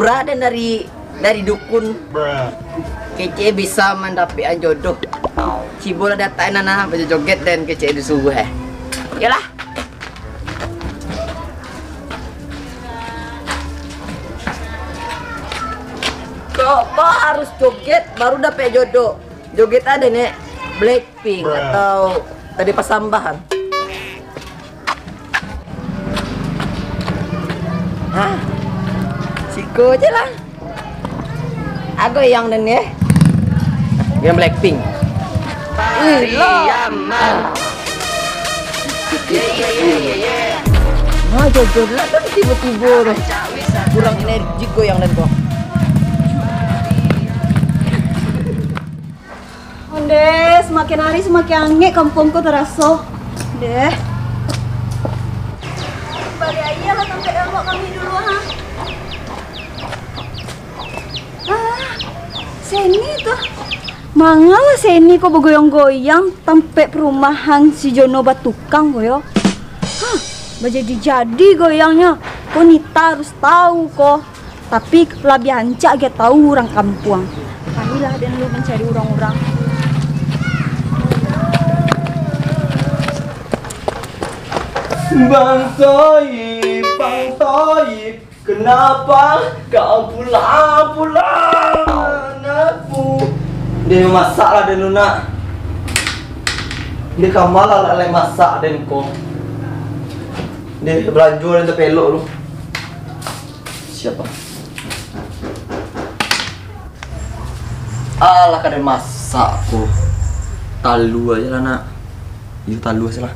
pura-pura dan dari dukun. Kece bisa mendapatkan jodoh. Cibola datain anak baju joget dan kece disuruh Yalah. Kok harus joget baru dapat jodoh? Joget ada nih Blackpink atau tadi Pasambahan. Hah? Siko aja lah. Aku yang dan ya. Yang Blackpink. Yaman. Nah, jodoh lah kan tiba-tiba kurang energi goyang dan kok. Deh, semakin hari semakin aneh kampungku terasa. Deh. Balik aja lah sampai elok kami dulu ha. Seni tuh. Mangalah Seni kok begoyang-goyang sampai perumahan si Jono Batukang koyo. Hah, jadi goyangnya. Kok Nita harus tahu kok. Tapi lebih hancak dia tahu orang kampung. Kamilah dan lu mencari orang-orang. Bang Toib, kenapa kau pulang anakku? Dia masak lah dan Nuna. Dia kamalah lah masak dan ko. Dia belanja dan terpelok lu. Siapa? Alah kadang masak ko. Talu aja lah nak. Itu talu aja lah.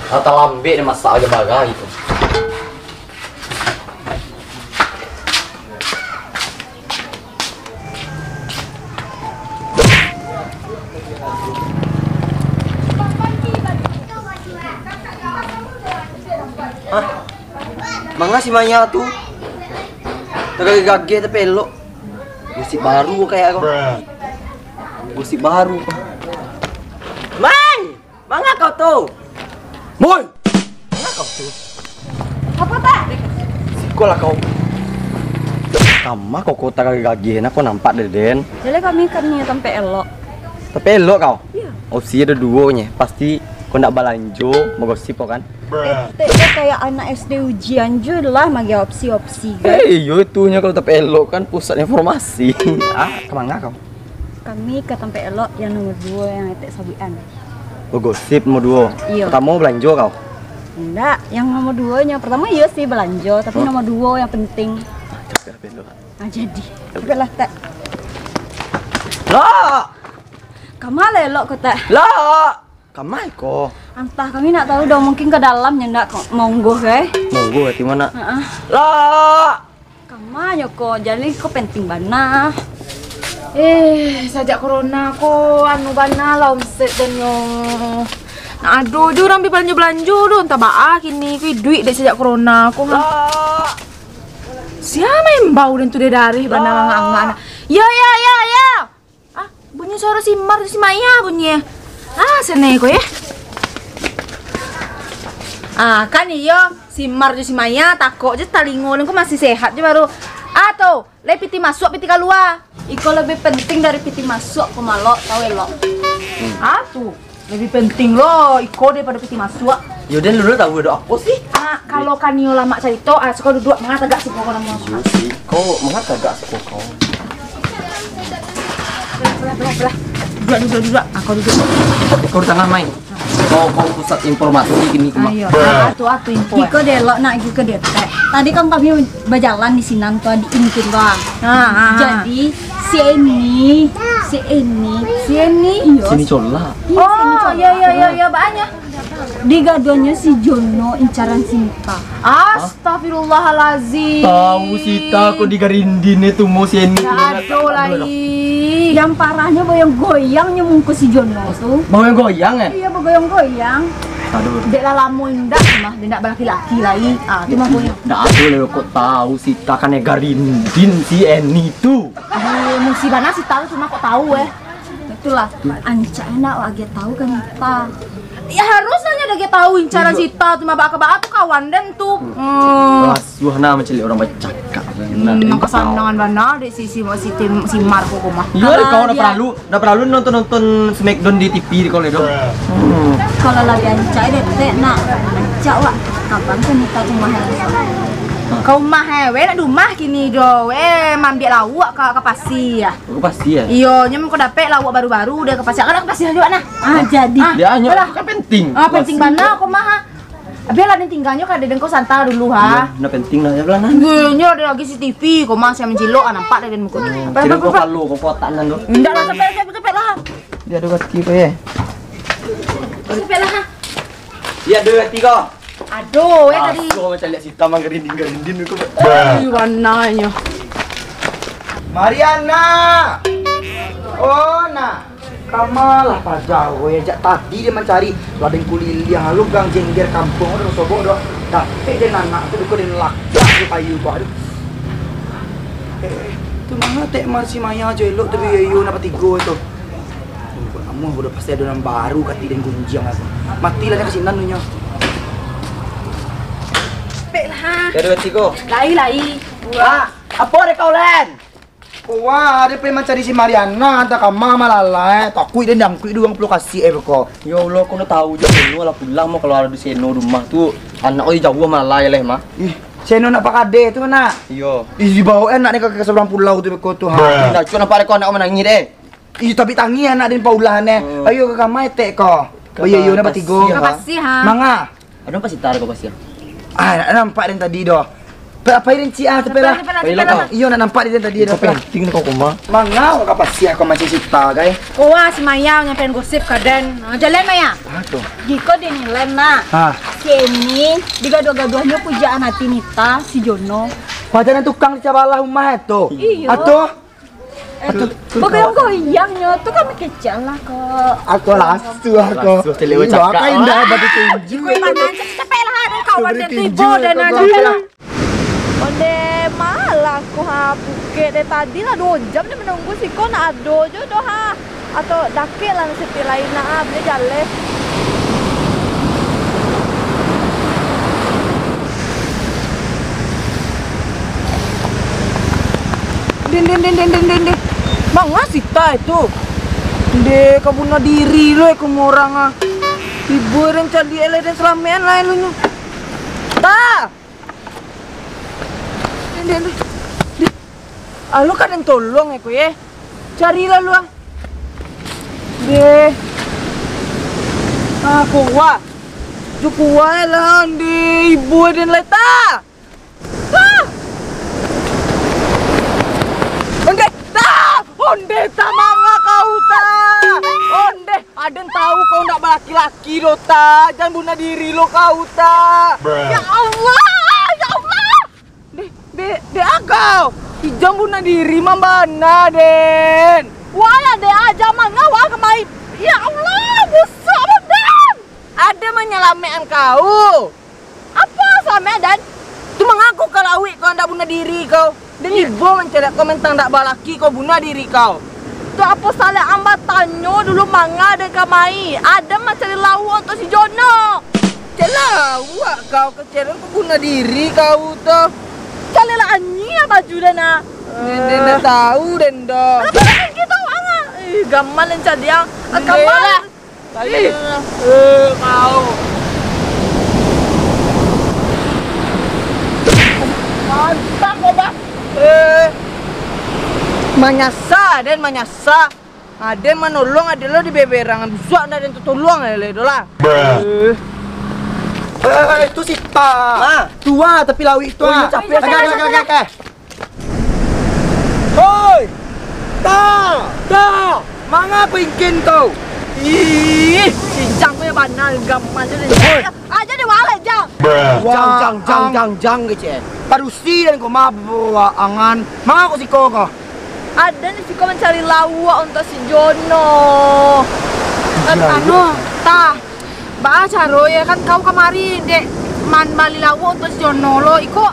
Atau lambe dia masak aja bagai itu. Hah? Manga si Maya tuh. Gage tapi elok. Musik baru kayak aku. Musik baru. Man, manga kau tuh. Boy! Mana kau tuh? Apa tak? Sikolah kau. Sama kau kota gage nak kau nampak deh Den. Jadi kami kan nih sampai elok. Tapi elok kau. Iya. Opsi ada duonya. Pasti kau nak balanjo, mau gosip kau kan? Kayak anak SD ujian juga lah magi opsi-opsi kan. Yo itunya kalau tapi elok kan pusat informasi. Kemana kau? Kami ke sampai elok yang nomor 2 yang etek sabian. Mau gosip mau duo. Iya. Kamu belanja kau? Enggak, yang nomor 2-nya pertama iya sih belanja, tapi nomor 2 yang penting. Nah jadi, tapi lah tak. Lah, Kamu lelok kok tak. lah, kamai kau. Entah kami nak tahu dong mungkin ke dalamnya ndak kok monggo ke. Monggo di mana? Heeh. Lah, Kamu kok jadi kok penting bana. Sajak corona ko anu bana lah omset dan yo. Nah, aduh, dia orang belanja doh, entah baak ini, kui duit deh sejak corona ko. lah. Siapa yang bau dan tuh dari bana angga-angga. Ya. Ah, bunyi suara si Mar si Maya bunyi. Sene ko ya. Kan iya si Mar si Maya takut aja talingo ko masih sehat je baru. Tuh, le piti masuk piti keluar. Iko lebih penting dari piti masuk ke malok tahu elok. Tuh, lebih penting loh iko daripada piti masuk. Yaudah lu tahu udah apa sih? Kalau kanio lama cerita, sekolah duduk mengata gak sih pokoknya mau. Sih, kau mengapa gak suka kau? Belah. Duduk. Aku duduk. Kau tengah main. Kau pusat informasi gini kemana? Ayo, atuh info. Iko delok nak iko detek. Tadi kan kami berjalan di Sinan tuh di Intin doang. Jadi si Eni. Iya. Sini cola. Oh, ya banyak. Di gadonya si Jono incaran Sinta. Astagfirullahalazim. Tahu Sita kau digarindin itu mau sini. Aduh lagi. Yang parahnya goyang nyemung ke si Jono tuh. Mau yang goyang ya? Iya goyang. Aduh. Dek lah lamun ndak mah, ndak laki-laki lagi. Itu mah punya. Nggak ada lo kok tahu Sita kan garindin si Eni tuh. Aduh, musibahnya sih tahu cuma kok tahu Itulah anca enak lagi tahu kan kita. Ya harus nanya dah dia tahu cara Sita tu mabak tuh kawan dan tuh. Asuh nah menceli orang bercakap. Nang kesanangan benar di si Mar kok mah. Iya, kau udah perlu nonton Smackdown di TV di kalau itu. Kalau lagi ancai deh, nak ancak wak. Kapan tuh Nita cuma Kau mah hewe nak rumah kini do, mambil lawak ke pasti ya. Aku pasti ya. Iyo, nyam kau dapet lawak baru-baru dia ke pasti. Kan ke pasti juga nah. jadi. Dia hanya kan penting. Penting banget kau mah. Biar lah tinggalnya kan ada kau santai dulu ha. Nah penting lah ya belah nah. Gue ada lagi CCTV, kau mah saya mencilok nampak dari muka. Jadi kau palu kau kotakan tuh. Enggak lah cepet lah. Dia ada kaki kau ya. Cepet lah. Dia ada kaki kau. Aduh, tadi. Aku macam lihat Sita mang gerinding kau. Warnanya. Mariana. Oh, nah. Kamalah pajau ya jak tadi dia mencari ladeng kulili yang lalu gang jengger kampung udah sobok doh. Tapi dia anak tu dia lak di payu kau aduh. Tu mana tek masih maya je elok tapi ayo nak tigo itu. Kamu udah pasti ada orang baru kat dan gunjang aku. Matilah dia kasinan nya. Cepetlah. Dia ada kaki kau. Lai. Wah, apa ada kau Len? Wah, dia pengen mencari si Mariana, tak kama malalai, takut dia dangkut doang perlu kasih kok. Ya Allah, kau udah tahu je Seno lah pulang mau kalau ada di Seno rumah tu anak oi jauh malah ya leh mah. Ih, Seno nak pakade tu mana? Iya. Ih, dibawa enak ni ke seberang pulau tu kau tu ha. Dah cuma nampak kau anak menangis deh. Ih, tapi tangi anak din paulah ne. Ayo ke kamai tek kau. Bayo yo nak tigo. Ke pasti ha. Manga. Ada pasti tarik kau pasti. Ah, nampak din tadi doh. Apa yang cia tu pera? Iyo nak nampak din tadi doh. Penting kau kumah. Manga ka pasti aku masih cita guys. Wah, si Maya nyampein gosip ke Den. Jalan Maya. Ah tu. Jika dinilai nak. Ha. Sini digaduh-gaduhnya pujaan hati Nita si Jono. Pacaran tukang di cabalah rumah tu. Iya. Atuh. Goyang-goyangnya tuh kami kecil lah kok. Aku lasu aku. Lasu, telewa cakap. Kau indah batu tinju. Kue mana cepet lah ada kawan Beri dan tinju, tibo dan kau ada goyang. lah. Onde malah aku ha Phuket dari tadi lah 2 jam dia menunggu si kau nak ado je doh ha. Atau dakik lah mesti lain nak boleh jalan. Din. Manga Sita itu. De kau bunuh diri lo aku orang ah. Ibu yang cari eleh dan selamian lain lu. Ta. Din. Lu kan yang tolong aku ya. Carilah lu ah. De. Aku wa. Jukuwa lah di ibu dan lain ta. Onde ta manga kau ta. Onde, aden tahu kau nak laki-laki lo ta. Jangan bunuh diri lo kau ta. Ya Allah, ya Allah. De agau. Jangan bunuh diri mambana Den. Wah de aja manga wah kemai. Ya Allah, busuk Dan. Ada menyelamatkan kau. Apa sama Dan? Tu mengaku kalau awik kau nak bunuh diri kau. Dan ibu mencari komentar tak balaki kau bunuh diri kau. Tu apa salah amba tanya dulu manga dan kamai. Ada mencari lawan untuk si Jono. Celah, awak kau kecil kau bunuh diri kau tu. Cari lah anyi lah baju dan nak. Den dah tahu Den dah. Apa kita manga? Gamal yang cari yang kamal. Kau. Mantap kau bah. Manyasa Den manyasa. Ada menolong ada lo di beberangan busuk ada yang tolong le dolah. Itu Sita. Tua tapi lawi itu. Capek. Hoi. Ta. Manga pingkin kau. Ih, cincang punya banal gamal je. Aja dia walai jang. Jang kecil. Parusi dan kau mabuk angan. Manga kau siko kau. Ada nih si kau mencari lawak untuk si Jono. Ta. Ba caro ya kan kau kemari dek man bali lawo untuk si Jono lo iko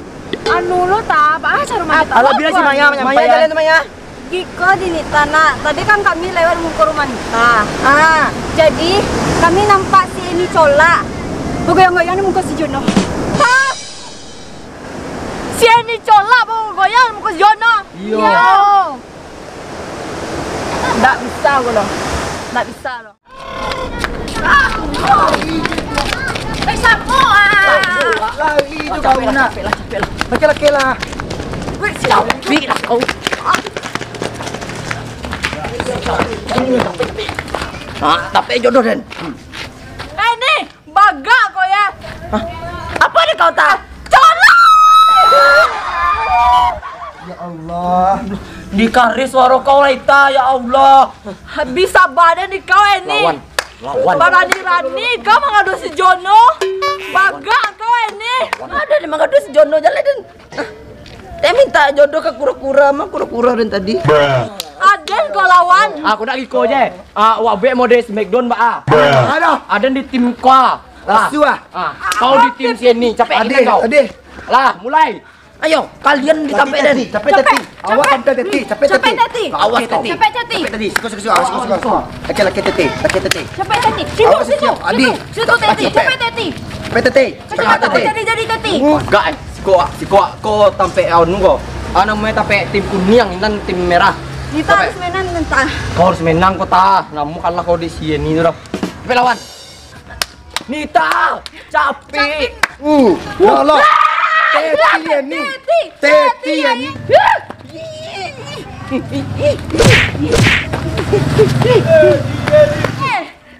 lo ta ba caro mah. Ala bila si Maya jalan tu Maya. Giko di Nitana. Tadi kan kami lewat muka rumah Nita. Jadi kami nampak si ini colak Bergoyang-goyang di muka si Jono. Hah? Si ini colak bergoyang di muka si Jono. Iya. Nggak bisa loh. Nggak bisa loh. Sama Lagi itu kau nak. Laki-laki lah. Tapi lah kau. Tapi jodoh Den. nih, bagak kau ya. Apa nih kau tak? Colak. Ya Allah. Dikari suara kau Laita, ya Allah. Bisa badan di kau ini. Lawan. Berani-rani kau mengadu si Jono. Bagak kau ini. Ada nih mangadu si Jono jalan Den. Teh minta jodoh ke kura-kura, mah kura-kura Den tadi. Aden kau lawan. Aku nak ikut je. Wabek mode Smackdown ba. Ada di tim kau. Lasu ah. Kau di tim sini, capek kita kau. Ade. Lah, mulai. Ayo, kalian ditapek Den. Capek teti. Awas sampai teti. Capek Capek teti. tati. Awas kau. Capek tati. Teti. Suka. Laki-laki teti. Capek tati. Situ, Awas, situ. siap. Adi. Situ tati. Capek tati. Capek teti. Capek tati. Jadi tati. Enggak, kau tampek anu kau. Namanya tampek tim kuning dan tim merah. Kita harus mainan mentah. Kau harus menang kau ta. Namun kalau kau di sini tu dah. Tapi lawan. Nita, capek. Lolo. Teti ni. Teti ni.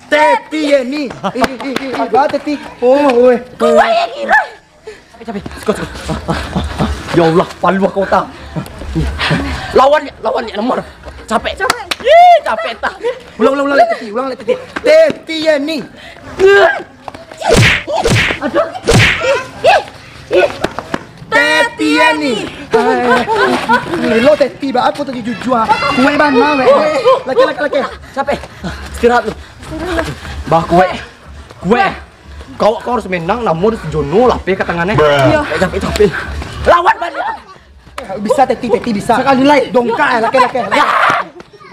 Teti ni. Ba teti. Oh, oi. Capek. Skor. Ya Allah, palu kau ta. Lawan ya nomor. Capek. Capek ta. Ulang teti. Teti ni. Teti ni. Lo teti ba aku tadi jujur. Kue ban ma we. Laki. Capek. Istirahat lu. Bah kue. Kau harus menang namun Jono lah pe ke tangannya. Iya. Capek. Lawan balik. Bisa teti bisa. Sekali lagi. Dongkak laki.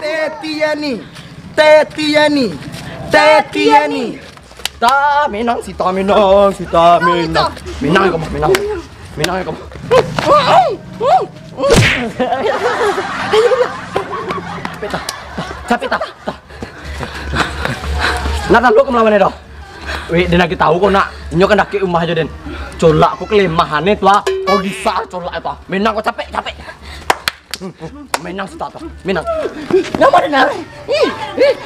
Teti ni. Ta menang. Menang kamu. Capek ta. Nak lu ke melawan itu. Wih, dia lagi tahu kau nak. Nyo kan daki rumah aja Den. Colak aku kelemahannya tuh. Kau bisa colak itu. Menang kau capek. Menang sita tuh. Menang. Nama dengar.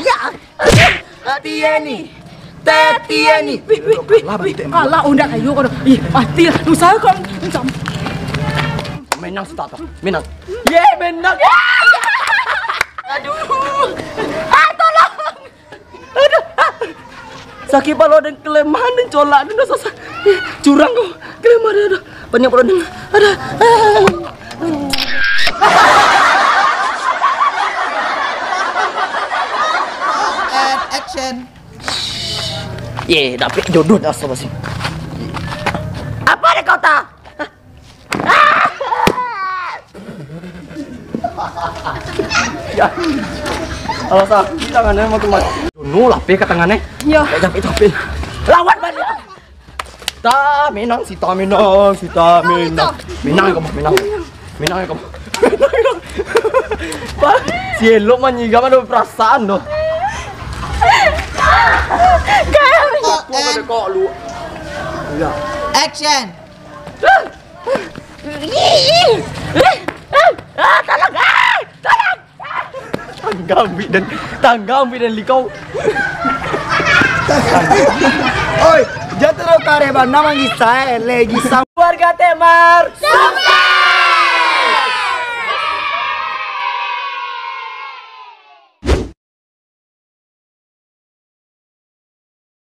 Ya. Teti ni. Kalah undak kayu kau. Ih, mati lah. Lu saya kau macam. Menang sita tuh. Menang. Ye, menang. Tolong. Sakit palo dan kelemahan dan colak dan dosa curang kau kelemahan ada banyak palo dan ada And action. Dapet jodoh dah sama sih. Apa nih kau tak? Alas sakit tangannya mau kemana? Jono lah pe ke tangannya. Ya. Capek. Lawan balik. Menang. Menang kamu. Pak, si Elo manyiga ada perasaan loh. Kok lu. Action. Tanggambi dan likau. Oi, jatuh kare ba namang isa lagi sam. Warga Temar.